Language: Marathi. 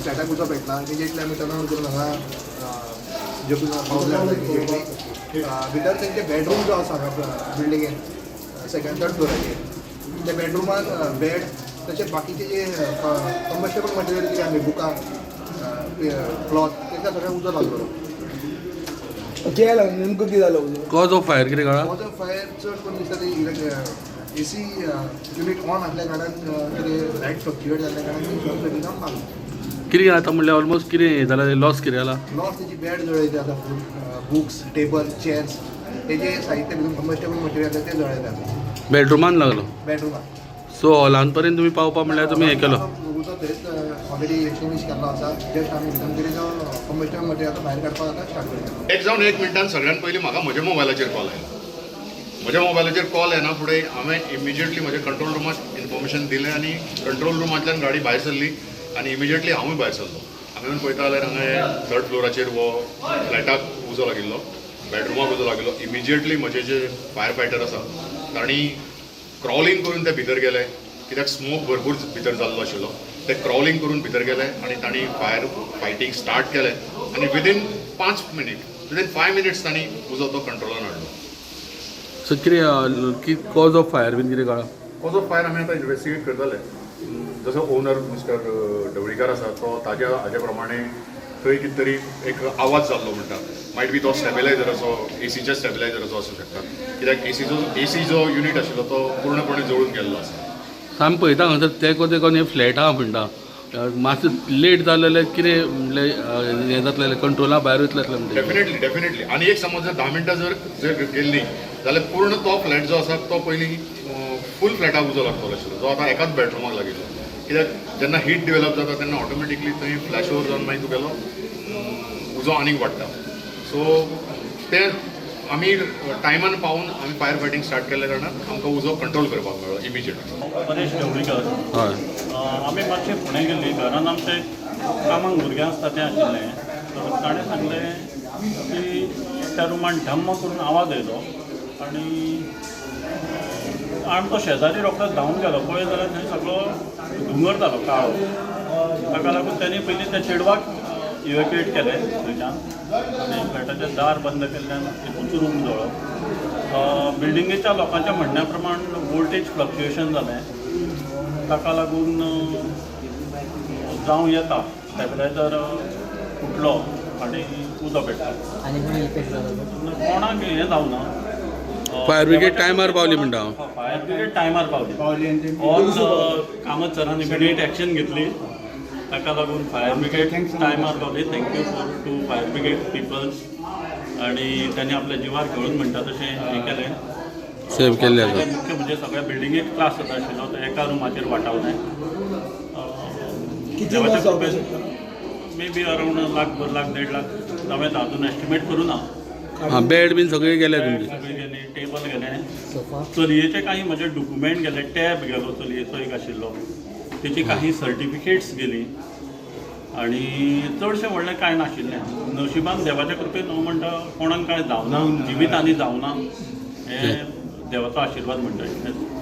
फ्लॅटाक उजो पेटला इमिजिएटली आमी टर्न अरावंड करून हांगा जे पावले इमिजिएटली भितर तेंचे बेडरूम जो आसा बिल्डिंगेन सेकंड थर्ड फ्लोराचेर त्या बेडरुमान बेड तशेंच बाकीचे जे कंबस्टेबल मटेरियल कितें आमी बुकां क्लॉथ तेका सगळें उजो लागलो कितें लागलो नेमको कितें जालो कॉज ऑफ फायर कितें कळ्ळां कॉज ऑफ फायर चड करून दिसता ती AC युनिट ऑन असल्या कारणान कितें लायट फ्लक्च्युएट जाल्ल्या कारणान ती शॉर्ट सर्किट जावन लागली कितें जाता म्हणल्यार ऑलमोस्ट कितें जालां लॉस कितें जाला लॉस तेची बेड जळयते आसा बुक्स टेबल चेअर्स तेजे साहित्य भितर कंबस्टेबल मटेरियल आसा ते जळयले आसा बेडरुमान लागलो बेडरुमात सो हॉलांत पर्यंत तुमी पावपा म्हणल्यार तुमी हें केलो उजो थंयच ऑलरेडी एक्सटिंग्विश केल्लो आसा जस्ट आमी भितर कितें जो कंबस्टेबल मटेरियल आसा भायर काडपाक आतां स्टार्ट करता एक जावन 1 मिनटान सगळ्यात पयलीं म्हाका म्हज्या मोबायलाचेर कॉल आयलो म्हज्या मोबायलाचेर कॉल येना फुडें हांवें इमिजिएटली म्हज्या कंट्रोल रुमाक इन्फॉर्मेशन दिलें आनी कंट्रोल रुमांतल्यान गाडी भायर सरली आनी इमिजिएटली हांवूय भायर सरलो हांवें पळयता जाल्यार हांगा थर्ड फ्लोराचेर वो फ्लॅटाक उजो लागिल्लो बेडरुमाक उजो लागिल्लो इमिजिएटली म्हजे जे फायर फायटर आसा तांणी क्रॉलिंग करून ते भितर गेले कित्याक स्मोक भरपूर भितर जाल्लो आशिल्लो ते क्रॉलिंग करून भितर गेले आनी तांणी फायर फायटींग स्टार्ट केलें आनी विदीन 5 मिनिट्स तांणी उजो तो कंट्रोलान हाडलो सो कितें कॉज ऑफ फायर बीन कितें कळ्ळां कॉज ऑफ फायर आमी आतां इन्वेस्टिगेट करतले जसो ओनर मिस्टर ढवळीकर आसा तो हाजे प्रमाणे थंय कितें तरी एक आवाज जाल्लो म्हणटा मायट बी तो स्टेबिलायझराचो एसीच्या स्टेबिलायझराचो आसूं शकता कित्याक एसी जो युनीट आशिल्लो तो पूर्णपणे जळून गेल्लो आसा आमी पळयता हांगासर तेको हे फ्लॅट आहा म्हणटा मातसो लेट जालें जाल्यार कितें म्हणल्यार हें जातलें कंट्रोला भायर वयतलें म्हणटा डेफिनेटली आनी एक समज जर 10 मिनटां जर गेल्ली जाल्यार पूर्ण तो फ्लॅट जो आसा तो पयलीं फूल फ्लॅटाक उजो लागतलो आशिल्लो जो आतां एकाच बेडरुमाक लागिल्लो कित्याक जेन्ना हीट डेवलप जाता तेन्ना ऑटोमॅटिकली थंय फ्लॅश ओवर जावन मागीर तुगेलो उजो आनीक वाडटा सो ते आमी टायमान पावून आमी फायर फायटींग स्टार्ट केल्ल्या कारणान आमकां उजो कंट्रोल करपाक मेळ्ळो इमिजिएट परेश ढवळीकर हय आमी मातशे फुडें गेल्लीं घरान आमचे कामाक भुरगें आसता तें आशिल्लें तर ताणें सांगलें की त्या रुमान ढम्म करून आवाज येयलो आनी आमचो शेजारी रोखडोच धांवून गेलो पळय जाल्यार थंय सगळो धुंगर जालो काळो ताका लागून तांणी पयलीं त्या चेडवाक इवॅक्युएट केलें थंयच्यान आनी फ्लॅटाचें दार बंद केल्ल्यान एकूच रूम जळो बिल्डिंगेच्या लोकांच्या म्हणण्या प्रमाण वोल्टेज फ्लक्च्युएशन जालें ताका लागून जावं येता स्टेबिलायझर फुटलो आनी उजो पेटलो कोणाक हें जावना फायर ब्रिगेड टायमार पावली म्हणटा हांव फायर ब्रिगेड टायमार पावली ऑल कामतसरान इमिडिएट एक्शन घेतली ताका लागून फायर ब्रिगेड टायमार पावली thank you to fire brigade peoples आनी तांणी आपल्या जिवार घेवन म्हणटा तशें हें केलें सेव केल्लें आसा मुख्य म्हणजे सगळ्या बिल्डिंगेक त्रास जाता आशिल्लो तो एका रुमाचेर वाटावलें maybe around lakh lakh 1.5 lakh हांवें अजून एस्टिमेट करूं ना हां बेड बीन सगळे गेले तुमचे सगळे गेले टेबल गेले चलयेचे काही म्हजे डॉक्युमेंट गेले टॅब गेलो चलयेचो एक आशिल्लो तेची काही सर्टिफिकेट्स गेली आनी चडशें व्हडलें कांय नाशिल्लें नशिबान देवाच्या कृपेन हांव म्हणटा कोणाक कांय जावना जिवीत आनी जावना हें देवाचो आशिर्वाद म्हणटा